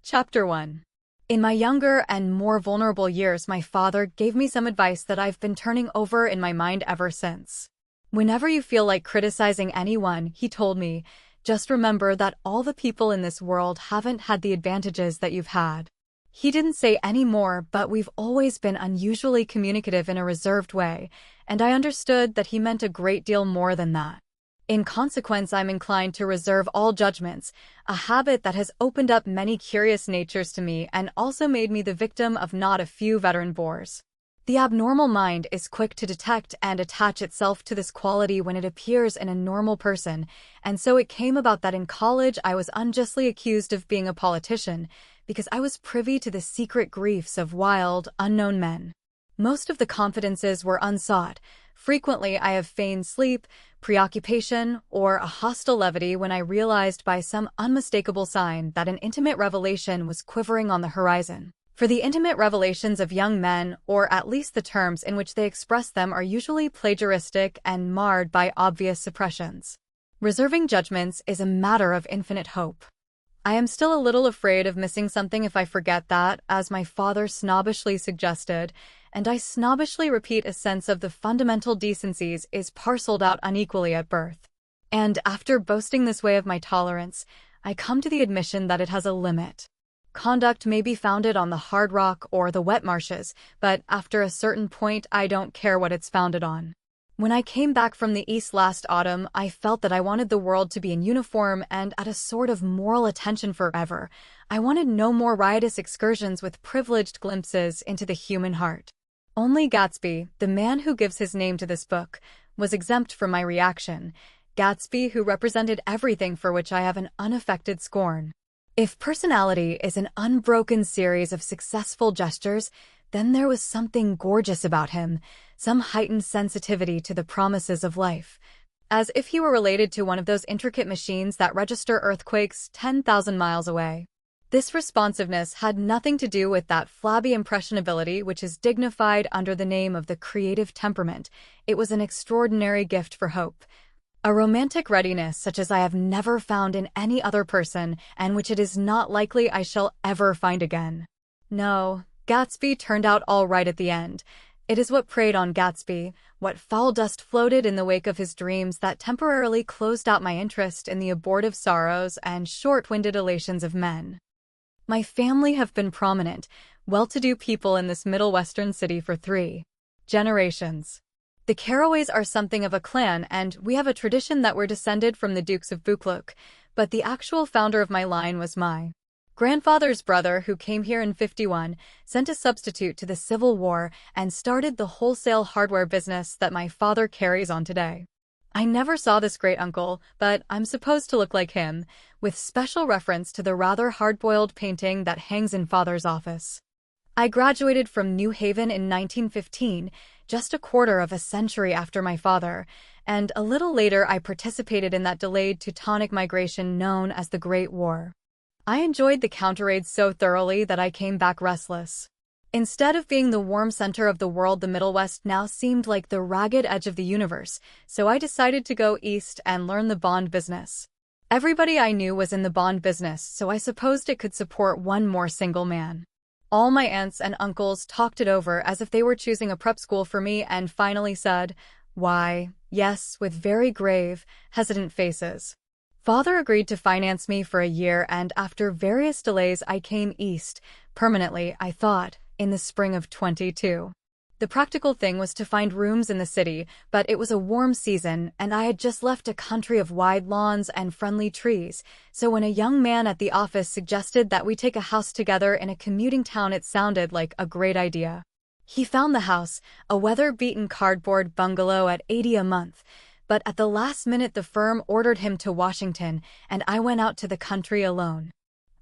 Chapter 1. In my younger and more vulnerable years, my father gave me some advice that I've been turning over in my mind ever since. Whenever you feel like criticizing anyone, he told me, just remember that all the people in this world haven't had the advantages that you've had. He didn't say any more, but we've always been unusually communicative in a reserved way, and I understood that he meant a great deal more than that. In consequence, I'm inclined to reserve all judgments, a habit that has opened up many curious natures to me and also made me the victim of not a few veteran bores. The abnormal mind is quick to detect and attach itself to this quality when it appears in a normal person, and so it came about that in college I was unjustly accused of being a politician because I was privy to the secret griefs of wild, unknown men. Most of the confidences were unsought. Frequently, I have feigned sleep, preoccupation, or a hostile levity when I realized by some unmistakable sign that an intimate revelation was quivering on the horizon. For the intimate revelations of young men, or at least the terms in which they express them, are usually plagiaristic and marred by obvious suppressions. Reserving judgments is a matter of infinite hope. I am still a little afraid of missing something if I forget that, as my father snobbishly suggested, and I snobbishly repeat, a sense of the fundamental decencies is parceled out unequally at birth. And after boasting this way of my tolerance, I come to the admission that it has a limit. Conduct may be founded on the hard rock or the wet marshes, but after a certain point I don't care what it's founded on. When I came back from the East last autumn, I felt that I wanted the world to be in uniform and at a sort of moral attention forever. I wanted no more riotous excursions with privileged glimpses into the human heart. Only Gatsby, the man who gives his name to this book, was exempt from my reaction. Gatsby, who represented everything for which I have an unaffected scorn. If personality is an unbroken series of successful gestures, then there was something gorgeous about him, some heightened sensitivity to the promises of life, as if he were related to one of those intricate machines that register earthquakes 10,000 miles away. This responsiveness had nothing to do with that flabby impressionability which is dignified under the name of the creative temperament. It was an extraordinary gift for hope, a romantic readiness such as I have never found in any other person, and which it is not likely I shall ever find again. No, Gatsby turned out all right at the end. It is what preyed on Gatsby, what foul dust floated in the wake of his dreams, that temporarily closed out my interest in the abortive sorrows and short-winded elations of men. My family have been prominent, well-to-do people in this Middle Western city for 3 generations. The Carraways are something of a clan, and we have a tradition that we're descended from the Dukes of Buccleuch, but the actual founder of my line was my grandfather's brother, who came here in '51, sent a substitute to the Civil War, and started the wholesale hardware business that my father carries on today. I never saw this great-uncle, but I'm supposed to look like him, with special reference to the rather hard-boiled painting that hangs in father's office. I graduated from New Haven in 1915, just a quarter of a century after my father, and a little later I participated in that delayed Teutonic migration known as the Great War. I enjoyed the counter-raids so thoroughly that I came back restless. Instead of being the warm center of the world, the Middle West now seemed like the ragged edge of the universe, so I decided to go east and learn the bond business. Everybody I knew was in the bond business, so I supposed it could support one more single man. All my aunts and uncles talked it over as if they were choosing a prep school for me and finally said, "Why, yes," with very grave, hesitant faces. Father agreed to finance me for a year, and after various delays I came east, permanently, I thought, in the spring of '22. The practical thing was to find rooms in the city, but it was a warm season, and I had just left a country of wide lawns and friendly trees, so when a young man at the office suggested that we take a house together in a commuting town, it sounded like a great idea. He found the house, a weather-beaten cardboard bungalow at $80 a month, but at the last minute the firm ordered him to Washington, and I went out to the country alone.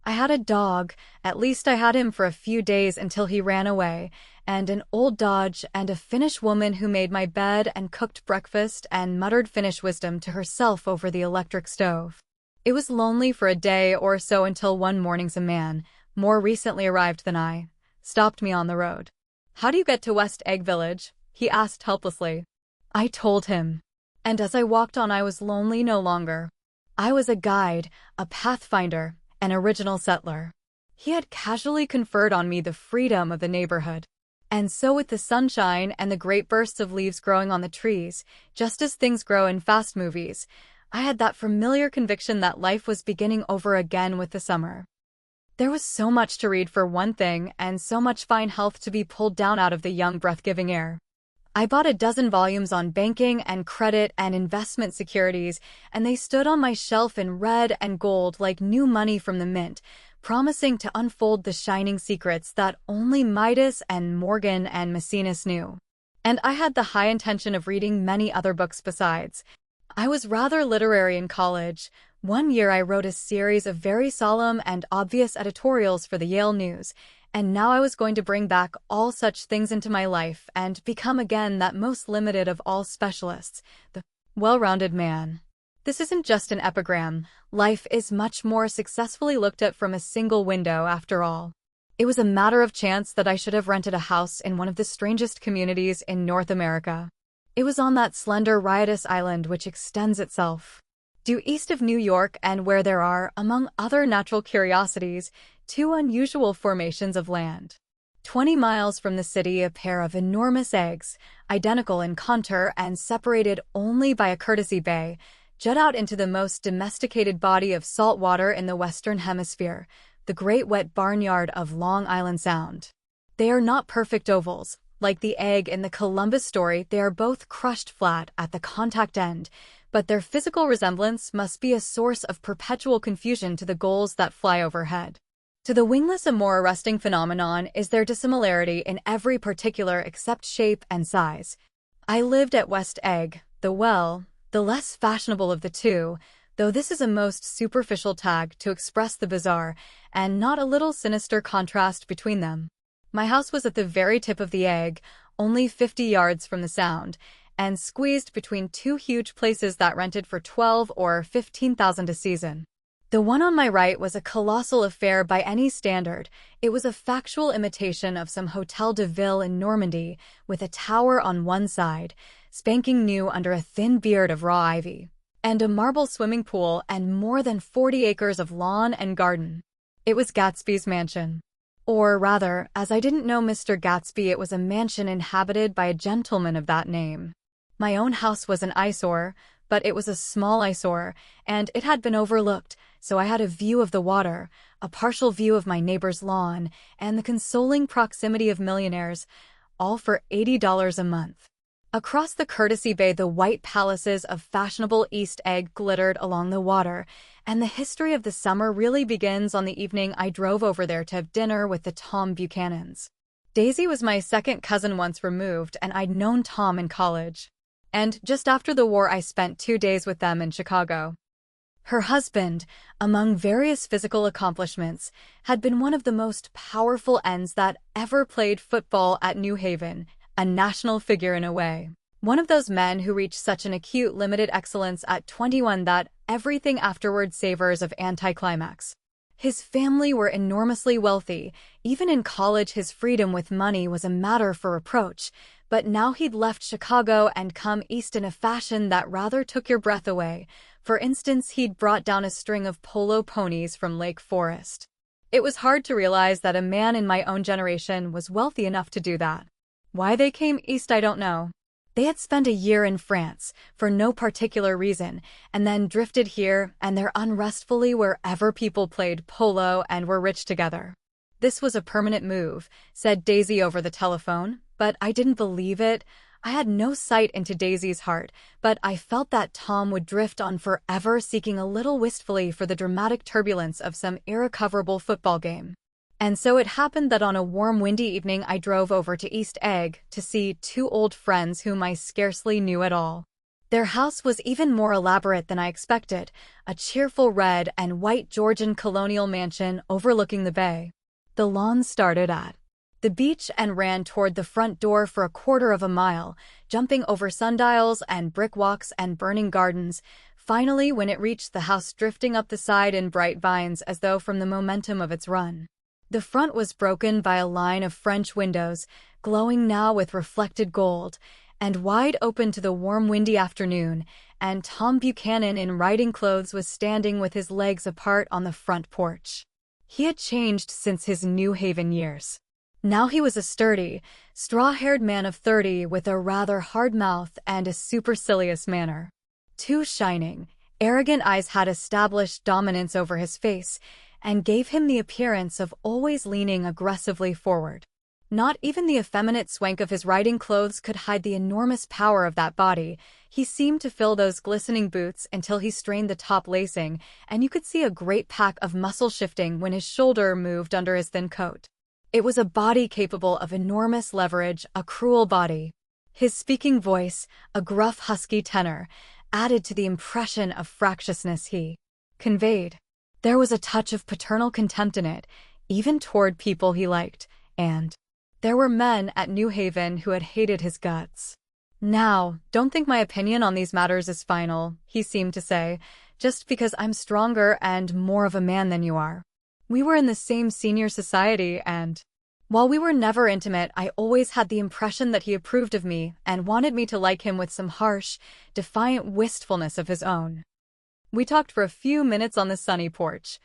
I had a dog, at least I had him for a few days until he ran away, and an old Dodge, and a Finnish woman who made my bed and cooked breakfast and muttered Finnish wisdom to herself over the electric stove. It was lonely for a day or so until one morning a man, more recently arrived than I, stopped me on the road. "How do you get to West Egg Village?" he asked helplessly. I told him. And as I walked on, I was lonely no longer. I was a guide, a pathfinder, an original settler. He had casually conferred on me the freedom of the neighborhood. And so with the sunshine and the great bursts of leaves growing on the trees, just as things grow in fast movies, I had that familiar conviction that life was beginning over again with the summer. There was so much to read for one thing, and so much fine health to be pulled down out of the young breath-giving air. I bought a dozen volumes on banking and credit and investment securities, and they stood on my shelf in red and gold like new money from the mint, promising to unfold the shining secrets that only Midas and Morgan and Maecenas knew. And I had the high intention of reading many other books besides. I was rather literary in college. One year I wrote a series of very solemn and obvious editorials for the Yale News, and now I was going to bring back all such things into my life and become again that most limited of all specialists, the well-rounded man. This isn't just an epigram. Life is much more successfully looked at from a single window, after all. It was a matter of chance that I should have rented a house in one of the strangest communities in North America. It was on that slender, riotous island which extends itself due east of New York, and where there are, among other natural curiosities, two unusual formations of land. 20 miles from the city, a pair of enormous eggs, identical in contour and separated only by a courtesy bay, jut out into the most domesticated body of salt water in the Western Hemisphere, the great wet barnyard of Long Island Sound. They are not perfect ovals. Like the egg in the Columbus story, they are both crushed flat at the contact end, but their physical resemblance must be a source of perpetual confusion to the gulls that fly overhead. To the wingless, a more arresting phenomenon is their dissimilarity in every particular except shape and size. I lived at West Egg, the less fashionable of the two, though this is a most superficial tag to express the bizarre and not a little sinister contrast between them. My house was at the very tip of the egg, only 50 yards from the Sound, and squeezed between two huge places that rented for $12,000 or $15,000 a season. The one on my right was a colossal affair by any standard. It was a factual imitation of some Hotel de Ville in Normandy, with a tower on one side, spanking new under a thin beard of raw ivy, and a marble swimming pool and more than 40 acres of lawn and garden. It was Gatsby's mansion. Or rather, as I didn't know Mr. Gatsby, it was a mansion inhabited by a gentleman of that name. My own house was an eyesore, but it was a small eyesore, and it had been overlooked, so I had a view of the water, a partial view of my neighbor's lawn, and the consoling proximity of millionaires, all for $80 a month. Across the courtesy bay, the white palaces of fashionable East Egg glittered along the water, and the history of the summer really begins on the evening I drove over there to have dinner with the Tom Buchanans. Daisy was my second cousin once removed, and I'd known Tom in college. And just after the war, I spent 2 days with them in Chicago. Her husband, among various physical accomplishments, had been one of the most powerful ends that ever played football at New Haven, a national figure in a way. One of those men who reach such an acute limited excellence at 21 that everything afterward savors of anticlimax. His family were enormously wealthy. Even in college, his freedom with money was a matter for reproach, but now he'd left Chicago and come east in a fashion that rather took your breath away. For instance, he'd brought down a string of polo ponies from Lake Forest. It was hard to realize that a man in my own generation was wealthy enough to do that. Why they came east, I don't know. They had spent a year in France, for no particular reason, and then drifted here, and there unrestfully wherever people played polo and were rich together. This was a permanent move, said Daisy over the telephone, but I didn't believe it. I had no sight into Daisy's heart, but I felt that Tom would drift on forever, seeking a little wistfully for the dramatic turbulence of some irrecoverable football game. And so it happened that on a warm, windy evening I drove over to East Egg to see two old friends whom I scarcely knew at all. Their house was even more elaborate than I expected, a cheerful red and white Georgian colonial mansion overlooking the bay. The lawn started at the beach and ran toward the front door for a quarter of a mile, jumping over sundials and brick walks and burning gardens, finally when it reached the house drifting up the side in bright vines as though from the momentum of its run. The front was broken by a line of French windows, glowing now with reflected gold, and wide open to the warm windy afternoon, and Tom Buchanan in riding clothes was standing with his legs apart on the front porch. He had changed since his New Haven years. Now he was a sturdy, straw-haired man of 30 with a rather hard mouth and a supercilious manner. Two shining, arrogant eyes had established dominance over his face and gave him the appearance of always leaning aggressively forward. Not even the effeminate swank of his riding clothes could hide the enormous power of that body. He seemed to fill those glistening boots until he strained the top lacing, and you could see a great pack of muscle shifting when his shoulder moved under his thin coat. It was a body capable of enormous leverage, a cruel body. His speaking voice, a gruff husky tenor, added to the impression of fractiousness he conveyed. There was a touch of paternal contempt in it, even toward people he liked, and there were men at New Haven who had hated his guts. Now, don't think my opinion on these matters is final, he seemed to say, just because I'm stronger and more of a man than you are. We were in the same senior society and, while we were never intimate, I always had the impression that he approved of me and wanted me to like him with some harsh, defiant wistfulness of his own. We talked for a few minutes on the sunny porch.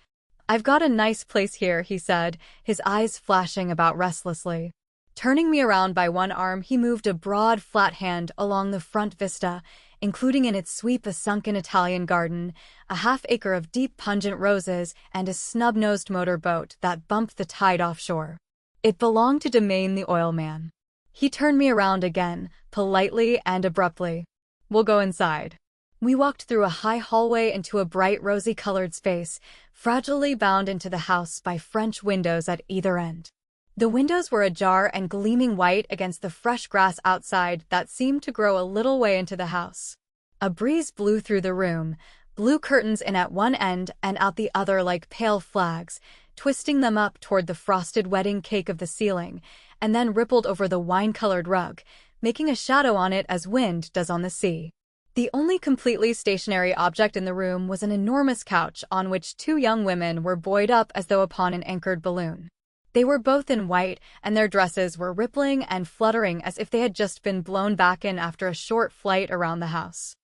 "I've got a nice place here," he said, his eyes flashing about restlessly. Turning me around by one arm, he moved a broad, flat hand along the front vista, including in its sweep a sunken Italian garden, a half-acre of deep, pungent roses, and a snub-nosed motor-boat that bumped the tide offshore. It belonged to Domain the oilman. He turned me around again, politely and abruptly. "We'll go inside." We walked through a high hallway into a bright rosy-colored space, fragilely bound into the house by French windows at either end. The windows were ajar and gleaming white against the fresh grass outside that seemed to grow a little way into the house. A breeze blew through the room, blue curtains in at one end and out the other like pale flags, twisting them up toward the frosted wedding cake of the ceiling, and then rippled over the wine-colored rug, making a shadow on it as wind does on the sea. The only completely stationary object in the room was an enormous couch on which two young women were buoyed up as though upon an anchored balloon. They were both in white, and their dresses were rippling and fluttering as if they had just been blown back in after a short flight around the house.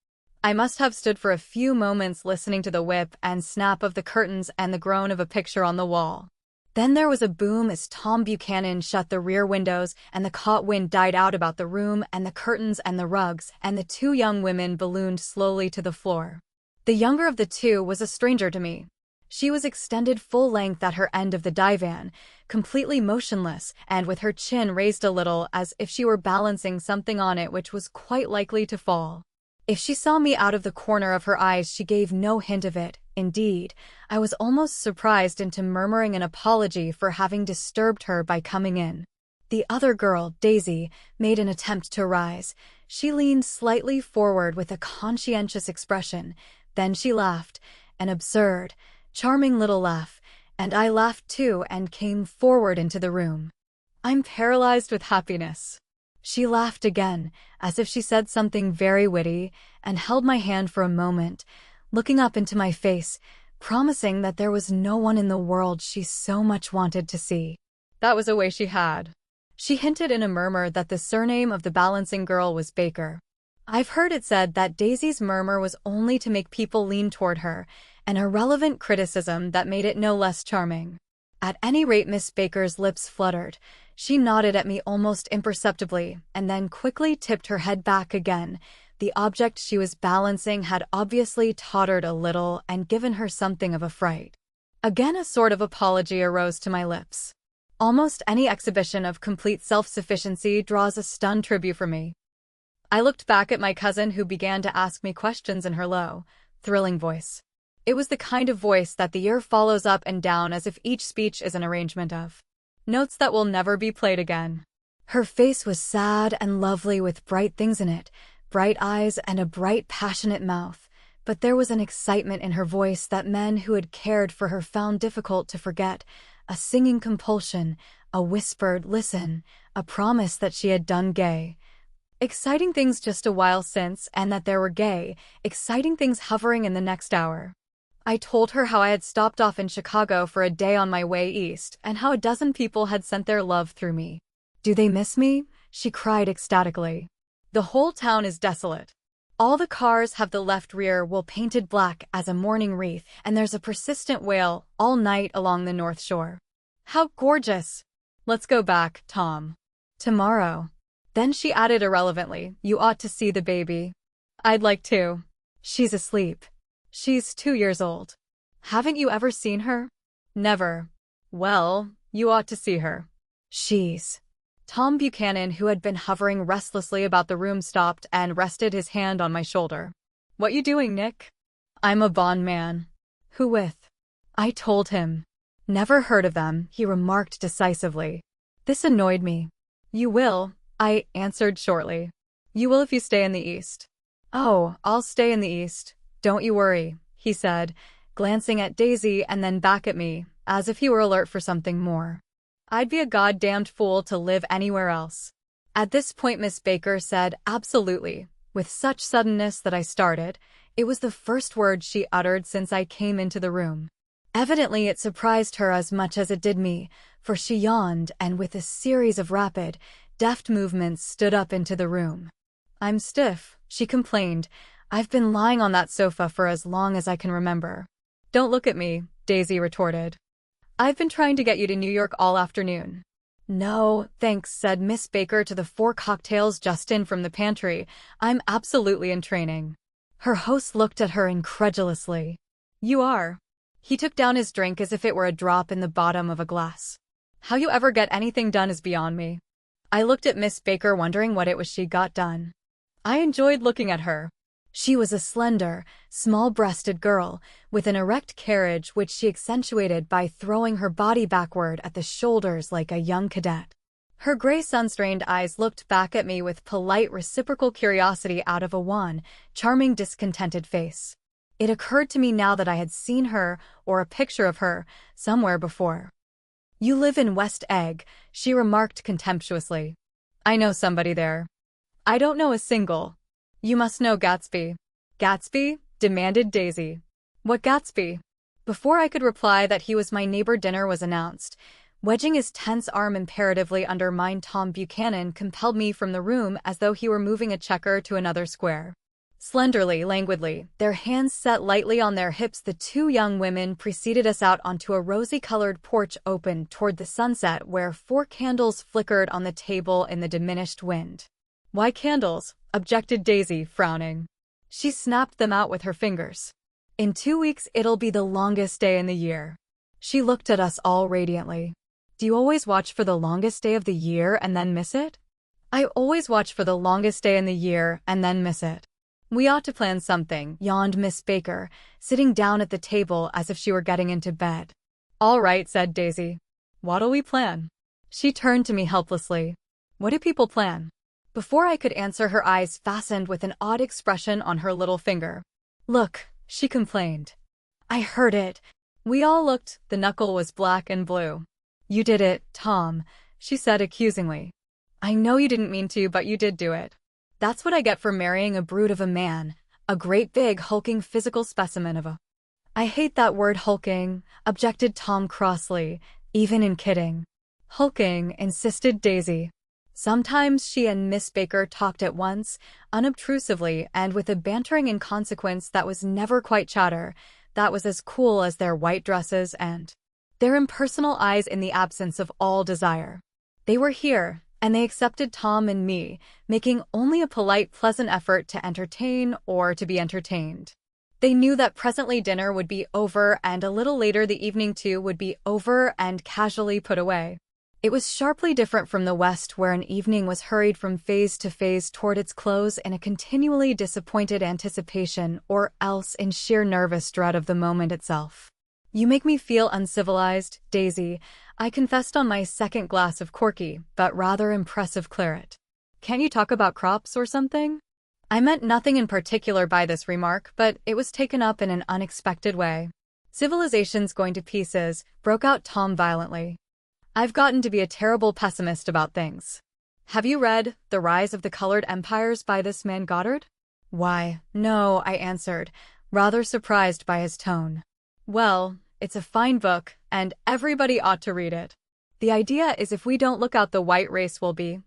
I must have stood for a few moments listening to the whip and snap of the curtains and the groan of a picture on the wall. Then there was a boom as Tom Buchanan shut the rear windows and the caught wind died out about the room and the curtains and the rugs, and the two young women ballooned slowly to the floor. The younger of the two was a stranger to me. She was extended full length at her end of the divan, completely motionless and with her chin raised a little as if she were balancing something on it which was quite likely to fall. If she saw me out of the corner of her eyes, she gave no hint of it. Indeed, I was almost surprised into murmuring an apology for having disturbed her by coming in. The other girl, Daisy, made an attempt to rise. She leaned slightly forward with a conscientious expression. Then she laughed, an absurd, charming little laugh, and I laughed too and came forward into the room. "I'm paralyzed with happiness." She laughed again, as if she said something very witty, and held my hand for a moment, looking up into my face, promising that there was no one in the world she so much wanted to see. That was a way she had. She hinted in a murmur that the surname of the balancing girl was Baker. I've heard it said that Daisy's murmur was only to make people lean toward her, an irrelevant criticism that made it no less charming. At any rate, Miss Baker's lips fluttered. She nodded at me almost imperceptibly, and then quickly tipped her head back again. The object she was balancing had obviously tottered a little and given her something of a fright. Again a sort of apology arose to my lips. Almost any exhibition of complete self-sufficiency draws a stunned tribute from me. I looked back at my cousin, who began to ask me questions in her low, thrilling voice. It was the kind of voice that the ear follows up and down as if each speech is an arrangement of notes that will never be played again. Her face was sad and lovely with bright things in it, bright eyes and a bright, passionate mouth, but there was an excitement in her voice that men who had cared for her found difficult to forget, a singing compulsion, a whispered listen, a promise that she had done gay, exciting things just a while since, and that there were gay, exciting things hovering in the next hour. I told her how I had stopped off in Chicago for a day on my way east, and how a dozen people had sent their love through me. "Do they miss me?" she cried ecstatically. "The whole town is desolate. All the cars have the left rear wheel painted black as a mourning wreath, and there's a persistent wail all night along the North Shore. How gorgeous! Let's go back, Tom. Tomorrow. Then she added irrelevantly, you ought to see the baby. I'd like to. She's asleep. She's 2 years old. Haven't you ever seen her? Never. Well, you ought to see her. She's... Tom Buchanan, who had been hovering restlessly about the room, stopped and rested his hand on my shoulder. What you doing, Nick? I'm a bond man. Who with? I told him. Never heard of them, he remarked decisively. This annoyed me. You will, I answered shortly. You will if you stay in the East. Oh, I'll stay in the East. Don't you worry, he said, glancing at Daisy and then back at me, as if he were alert for something more. I'd be a goddamned fool to live anywhere else. At this point Miss Baker said, absolutely, with such suddenness that I started. It was the first word she uttered since I came into the room. Evidently it surprised her as much as it did me, for she yawned and with a series of rapid, deft movements stood up into the room. I'm stiff, she complained. I've been lying on that sofa for as long as I can remember. Don't look at me, Daisy retorted. I've been trying to get you to New York all afternoon. No, thanks, said Miss Baker to the 4 cocktails just in from the pantry. I'm absolutely in training. Her host looked at her incredulously. You are? He took down his drink as if it were a drop in the bottom of a glass. How you ever get anything done is beyond me. I looked at Miss Baker wondering what it was she got done. I enjoyed looking at her. She was a slender, small-breasted girl, with an erect carriage which she accentuated by throwing her body backward at the shoulders like a young cadet. Her gray sun-strained eyes looked back at me with polite reciprocal curiosity out of a wan, charming discontented face. It occurred to me now that I had seen her, or a picture of her, somewhere before. You live in West Egg, she remarked contemptuously. I know somebody there. I don't know a single. You must know Gatsby. Gatsby? Demanded Daisy. What Gatsby? Before I could reply that he was my neighbor, dinner was announced. Wedging his tense arm imperatively under mine, Tom Buchanan compelled me from the room as though he were moving a checker to another square. Slenderly, languidly, their hands set lightly on their hips, the 2 young women preceded us out onto a rosy-colored porch open toward the sunset where 4 candles flickered on the table in the diminished wind. Why candles? Objected Daisy, frowning. She snapped them out with her fingers. In 2 weeks it'll be the longest day in the year. She looked at us all radiantly. Do you always watch for the longest day of the year and then miss it? I always watch for the longest day in the year and then miss it. We ought to plan something, yawned Miss Baker, sitting down at the table as if she were getting into bed. All right, said Daisy. What'll we plan? She turned to me helplessly. What do people plan? Before I could answer, her eyes fastened with an odd expression on her little finger. Look, she complained. I heard it. We all looked. The knuckle was black and blue. You did it, Tom, she said accusingly. I know you didn't mean to, but you did do it. That's what I get for marrying a brute of a man, a great big hulking physical specimen of a... I hate that word hulking, objected Tom crossly, even in kidding. Hulking, insisted Daisy. Sometimes she and Miss Baker talked at once, unobtrusively and with a bantering inconsequence that was never quite chatter, that was as cool as their white dresses and their impersonal eyes in the absence of all desire. They were here, and they accepted Tom and me, making only a polite, pleasant effort to entertain or to be entertained. They knew that presently dinner would be over and a little later the evening too would be over and casually put away. It was sharply different from the West, where an evening was hurried from phase to phase toward its close in a continually disappointed anticipation or else in sheer nervous dread of the moment itself. You make me feel uncivilized, Daisy, I confessed on my second glass of corky, but rather impressive claret. Can't you talk about crops or something? I meant nothing in particular by this remark, but it was taken up in an unexpected way. Civilization's going to pieces, broke out Tom violently. I've gotten to be a terrible pessimist about things. Have you read The Rise of the Colored Empires by this man Goddard? Why, no, I answered, rather surprised by his tone. Well, it's a fine book, and everybody ought to read it. The idea is if we don't look out, the white race will be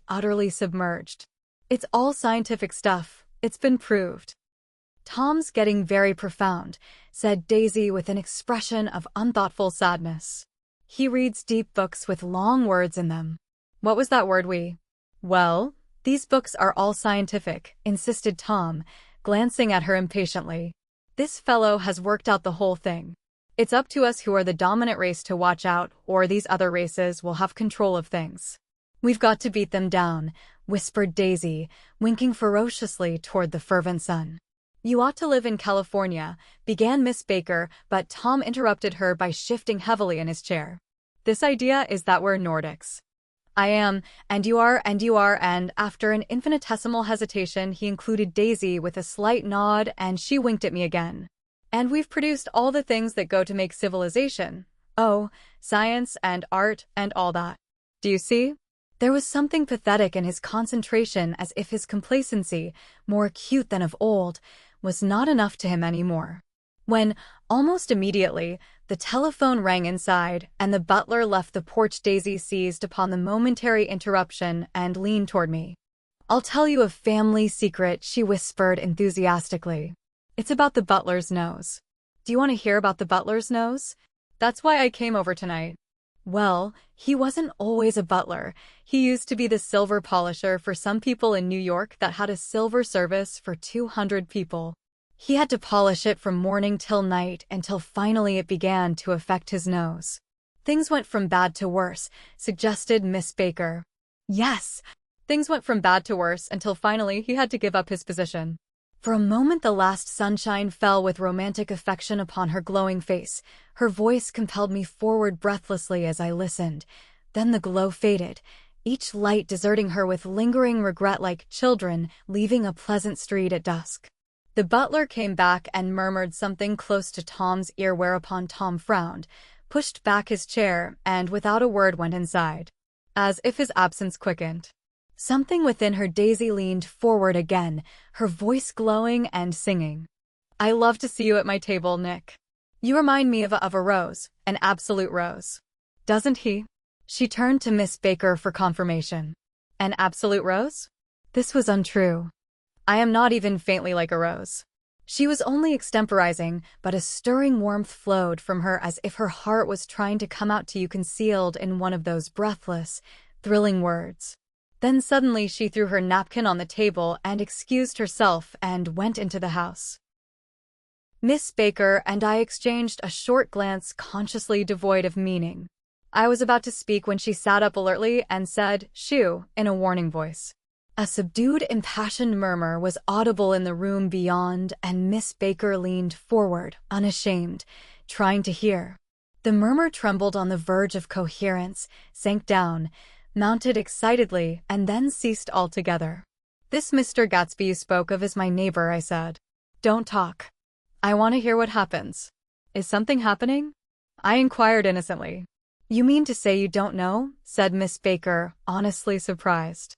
utterly submerged. It's all scientific stuff, It's been proved. Tom's getting very profound, said Daisy with an expression of unthoughtful sadness. He reads deep books with long words in them. What was that word we? Well, these books are all scientific, insisted Tom, glancing at her impatiently. This fellow has worked out the whole thing. It's up to us who are the dominant race to watch out, or these other races will have control of things. We've got to beat them down, whispered Daisy, winking ferociously toward the fervent sun. You ought to live in California, began Miss Baker, but Tom interrupted her by shifting heavily in his chair. This idea is that we're Nordics. I am, and you are, and after an infinitesimal hesitation he included Daisy with a slight nod and she winked at me again. And we've produced all the things that go to make civilization. Oh, science and art and all that. Do you see? There was something pathetic in his concentration, as if his complacency, more acute than of old, was not enough to him anymore. When, almost immediately, the telephone rang inside and the butler left the porch, Daisy seized upon the momentary interruption and leaned toward me. I'll tell you a family secret, she whispered enthusiastically. It's about the butler's nose. Do you want to hear about the butler's nose? That's why I came over tonight. Well, he wasn't always a butler. He used to be the silver polisher for some people in New York that had a silver service for 200 people. He had to polish it from morning till night until finally it began to affect his nose. Things went from bad to worse, suggested Miss Baker. Yes, things went from bad to worse until finally he had to give up his position. For a moment the last sunshine fell with romantic affection upon her glowing face. Her voice compelled me forward breathlessly as I listened. Then the glow faded, each light deserting her with lingering regret like children leaving a pleasant street at dusk. The butler came back and murmured something close to Tom's ear, whereupon Tom frowned, pushed back his chair, and without a word went inside. As if his absence quickened something within her, Daisy leaned forward again, her voice glowing and singing. I love to see you at my table, Nick. You remind me of a rose, an absolute rose. Doesn't he? She turned to Miss Baker for confirmation. An absolute rose? This was untrue. I am not even faintly like a rose. She was only extemporizing, but a stirring warmth flowed from her as if her heart was trying to come out to you, concealed in one of those breathless, thrilling words. Then suddenly she threw her napkin on the table and excused herself and went into the house. Miss Baker and I exchanged a short glance, consciously devoid of meaning. I was about to speak when she sat up alertly and said, "Shoo," in a warning voice. A subdued, impassioned murmur was audible in the room beyond, and Miss Baker leaned forward, unashamed, trying to hear. The murmur trembled on the verge of coherence, sank down, mounted excitedly, and then ceased altogether. This Mr. Gatsby you spoke of is my neighbor, I said. Don't talk. I want to hear what happens. Is something happening? I inquired innocently. You mean to say you don't know? Said Miss Baker, honestly surprised.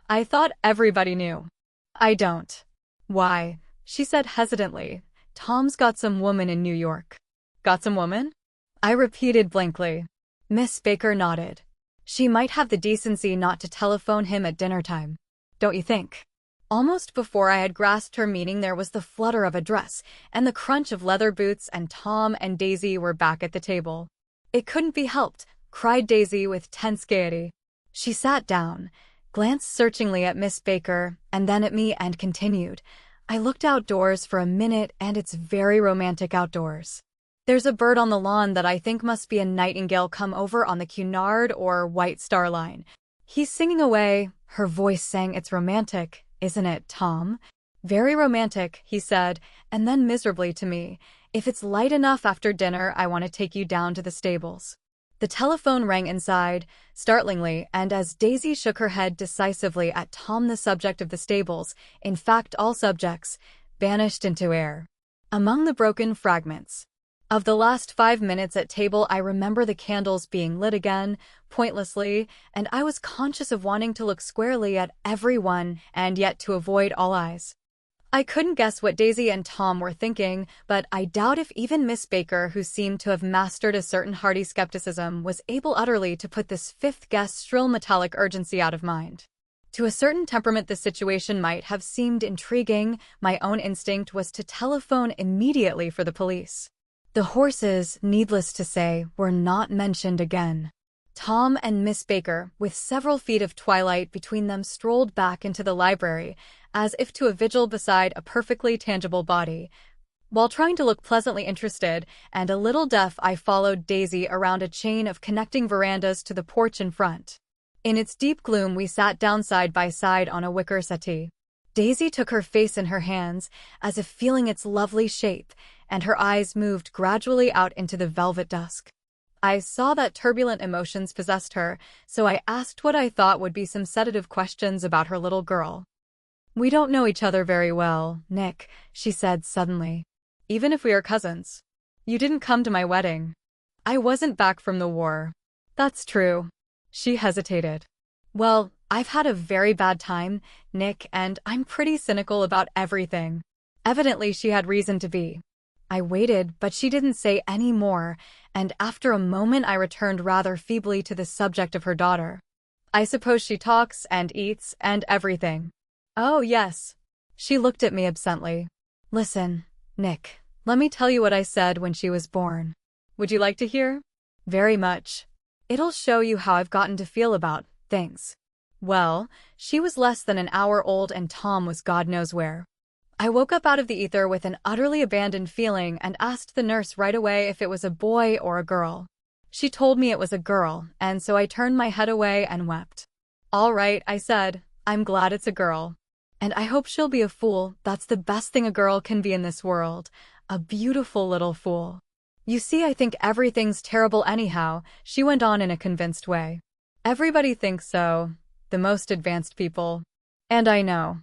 I thought everybody knew. I don't. Why? She said hesitantly. Tom's got some woman in New York. Got some woman? I repeated blankly. Miss Baker nodded. She might have the decency not to telephone him at dinner time. Don't you think? Almost before I had grasped her meaning, there was the flutter of a dress and the crunch of leather boots, and Tom and Daisy were back at the table. It couldn't be helped, cried Daisy with tense gaiety. She sat down, glanced searchingly at Miss Baker, and then at me, and continued. I looked outdoors for a minute, and it's very romantic outdoors. There's a bird on the lawn that I think must be a nightingale come over on the Cunard or White Star Line. He's singing away. Her voice sang. It's romantic, isn't it, Tom? Very romantic, he said, and then miserably to me, if it's light enough after dinner, I want to take you down to the stables. The telephone rang inside, startlingly, and as Daisy shook her head decisively at Tom, the subject of the stables, in fact all subjects, vanished into air. Among the broken fragments of the last 5 minutes at table, I remember the candles being lit again, pointlessly, and I was conscious of wanting to look squarely at everyone and yet to avoid all eyes. I couldn't guess what Daisy and Tom were thinking, but I doubt if even Miss Baker, who seemed to have mastered a certain hearty skepticism, was able utterly to put this fifth guest's shrill metallic urgency out of mind. To a certain temperament, the situation might have seemed intriguing. My own instinct was to telephone immediately for the police. The horses, needless to say, were not mentioned again. Tom and Miss Baker, with several feet of twilight between them, strolled back into the library, as if to a vigil beside a perfectly tangible body. While trying to look pleasantly interested and a little deaf, I followed Daisy around a chain of connecting verandas to the porch in front. In its deep gloom, we sat down side by side on a wicker settee. Daisy took her face in her hands, as if feeling its lovely shape, and her eyes moved gradually out into the velvet dusk. I saw that turbulent emotions possessed her, so I asked what I thought would be some sedative questions about her little girl. "We don't know each other very well, Nick," she said suddenly. "Even if we are cousins. You didn't come to my wedding. I wasn't back from the war." "That's true." She hesitated. "Well, I've had a very bad time, Nick, and I'm pretty cynical about everything." Evidently, she had reason to be. I waited, but she didn't say any more, and after a moment I returned rather feebly to the subject of her daughter. "I suppose she talks and eats and everything." "Oh, yes." She looked at me absently. "Listen, Nick, let me tell you what I said when she was born. Would you like to hear?" "Very much. It'll show you how I've gotten to feel about things." Well, she was less than an hour old and Tom was God knows where. I woke up out of the ether with an utterly abandoned feeling and asked the nurse right away if it was a boy or a girl. She told me it was a girl, and so I turned my head away and wept. "All right," I said, "I'm glad it's a girl. And I hope she'll be a fool. That's the best thing a girl can be in this world. A beautiful little fool. You see, I think everything's terrible anyhow," she went on in a convinced way. "Everybody thinks so. The most advanced people. And I know.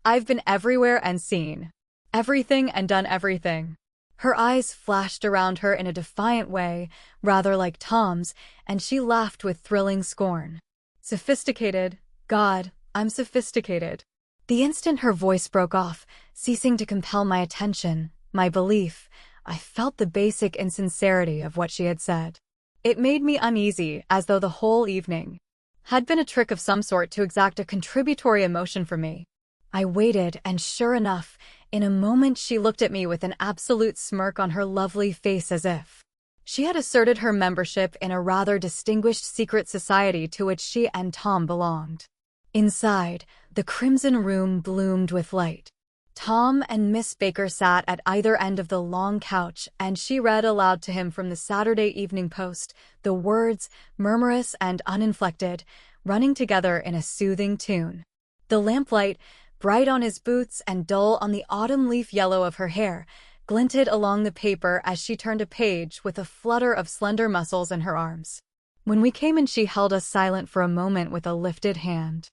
I've been everywhere and seen everything and done everything." Her eyes flashed around her in a defiant way, rather like Tom's, and she laughed with thrilling scorn. "Sophisticated? God, I'm sophisticated." The instant her voice broke off, ceasing to compel my attention, my belief, I felt the basic insincerity of what she had said. It made me uneasy, as though the whole evening had been a trick of some sort to exact a contributory emotion from me. I waited, and sure enough, in a moment she looked at me with an absolute smirk on her lovely face, as if she had asserted her membership in a rather distinguished secret society to which she and Tom belonged. Inside, the crimson room bloomed with light. Tom and Miss Baker sat at either end of the long couch, and she read aloud to him from the Saturday Evening Post, the words, murmurous and uninflected, running together in a soothing tune. The lamplight, bright on his boots and dull on the autumn leaf yellow of her hair, glinted along the paper as she turned a page with a flutter of slender muscles in her arms. When we came in, she held us silent for a moment with a lifted hand.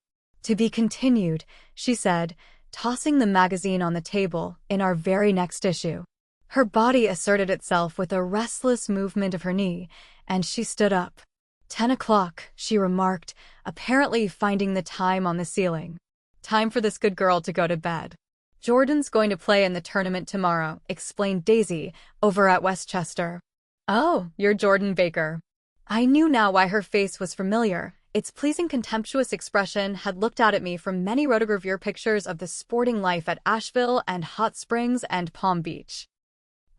"To be continued," she said, tossing the magazine on the table, "in our very next issue." Her body asserted itself with a restless movement of her knee, and she stood up. 10 o'clock, she remarked, apparently finding the time on the ceiling. "Time for this good girl to go to bed. Jordan's going to play in the tournament tomorrow," explained Daisy, "over at Westchester." "Oh, you're Jordan Baker." I knew now why her face was familiar. Its pleasing contemptuous expression had looked out at me from many rotogravure pictures of the sporting life at Asheville and Hot Springs and Palm Beach.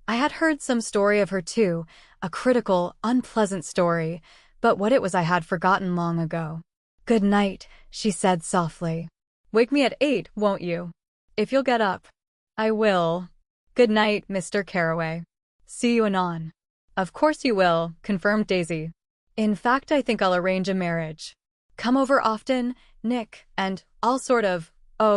I had heard some story of her too, a critical, unpleasant story, but what it was I had forgotten long ago. "Good night," she said softly. "Wake me at 8, won't you? If you'll get up." "I will. Good night, Mr. Carraway. See you anon." "Of course you will," confirmed Daisy. "In fact, I think I'll arrange a marriage. Come over often, Nick, and I'll sort of,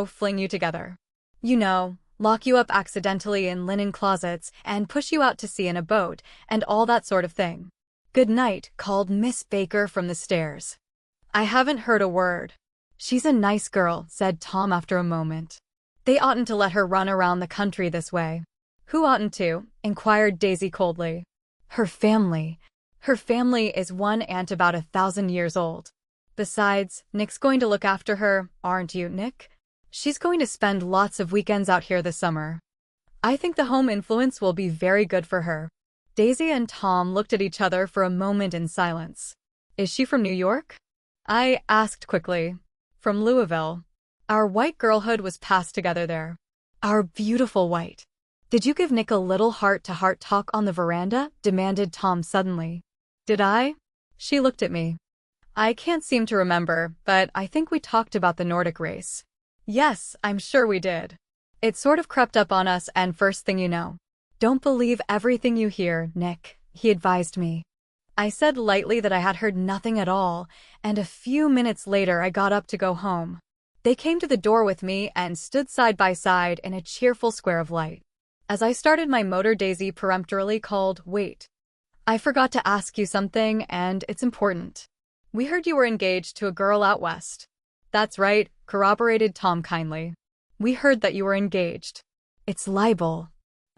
fling you together. You know, lock you up accidentally in linen closets and push you out to sea in a boat and all that sort of thing." "Good night," called Miss Baker from the stairs. "I haven't heard a word." "She's a nice girl," said Tom after a moment. "They oughtn't to let her run around the country this way." "Who oughtn't to?" inquired Daisy coldly. "Her family. Her family is one aunt about 1,000 years old. Besides, Nick's going to look after her, aren't you, Nick? She's going to spend lots of weekends out here this summer. I think the home influence will be very good for her." Daisy and Tom looked at each other for a moment in silence. "Is she from New York?" I asked quickly. from Louisville. Our white girlhood was passed together there. Our beautiful white. Did you give Nick a little heart-to-heart talk on the veranda? Demanded Tom suddenly. Did I? She looked at me. I can't seem to remember, but I think we talked about the Nordic race. Yes, I'm sure we did. It sort of crept up on us, and first thing you know. Don't believe everything you hear, Nick, he advised me. I said lightly that I had heard nothing at all, and a few minutes later I got up to go home. They came to the door with me and stood side by side in a cheerful square of light. As I started my motor, Daisy peremptorily called, "Wait. I forgot to ask you something, and it's important. We heard you were engaged to a girl out west." "That's right," corroborated Tom kindly. "We heard that you were engaged." "It's libel.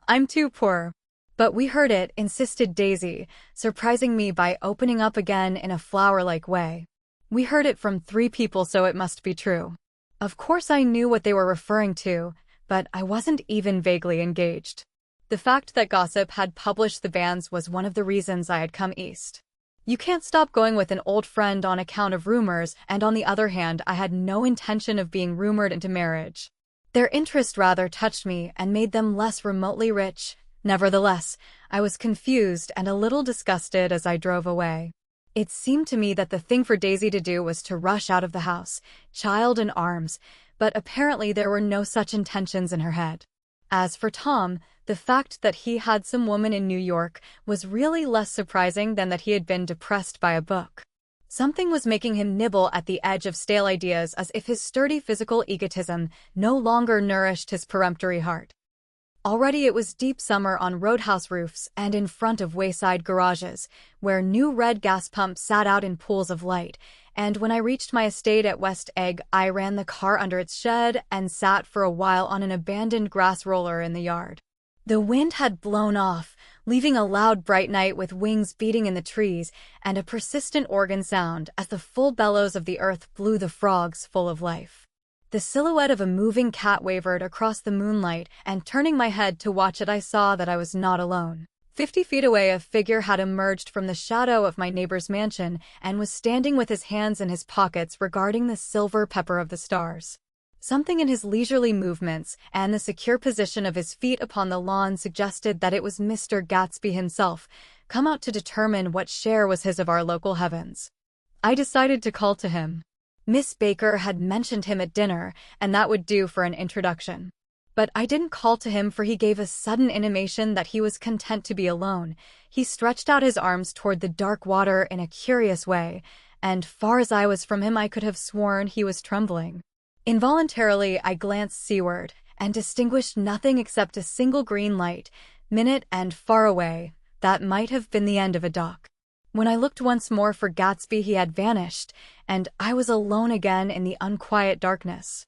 I'm too poor." "But we heard it," insisted Daisy, surprising me by opening up again in a flower-like way. "We heard it from 3 people, so it must be true." Of course I knew what they were referring to, but I wasn't even vaguely engaged. The fact that gossip had published the bans was one of the reasons I had come east. You can't stop going with an old friend on account of rumors, and on the other hand, I had no intention of being rumored into marriage. Their interest rather touched me and made them less remotely rich. Nevertheless, I was confused and a little disgusted as I drove away. It seemed to me that the thing for Daisy to do was to rush out of the house, child in arms, but apparently there were no such intentions in her head. As for Tom, the fact that he had some woman in New York was really less surprising than that he had been depressed by a book. Something was making him nibble at the edge of stale ideas, as if his sturdy physical egotism no longer nourished his peremptory heart. Already it was deep summer on roadhouse roofs and in front of wayside garages, where new red gas pumps sat out in pools of light, and when I reached my estate at West Egg, I ran the car under its shed and sat for a while on an abandoned grass roller in the yard. The wind had blown off, leaving a loud bright night with wings beating in the trees and a persistent organ sound as the full bellows of the earth blew the frogs full of life. The silhouette of a moving cat wavered across the moonlight, and turning my head to watch it, I saw that I was not alone. 50 feet away, a figure had emerged from the shadow of my neighbor's mansion and was standing with his hands in his pockets regarding the silver pepper of the stars. Something in his leisurely movements and the secure position of his feet upon the lawn suggested that it was Mr. Gatsby himself, come out to determine what share was his of our local heavens. I decided to call to him. Miss Baker had mentioned him at dinner, and that would do for an introduction. But I didn't call to him, for he gave a sudden intimation that he was content to be alone. He stretched out his arms toward the dark water in a curious way, and far as I was from him, I could have sworn he was trembling. Involuntarily, I glanced seaward, and distinguished nothing except a single green light, minute and far away. That might have been the end of a dock. When I looked once more for Gatsby, he had vanished, and I was alone again in the unquiet darkness.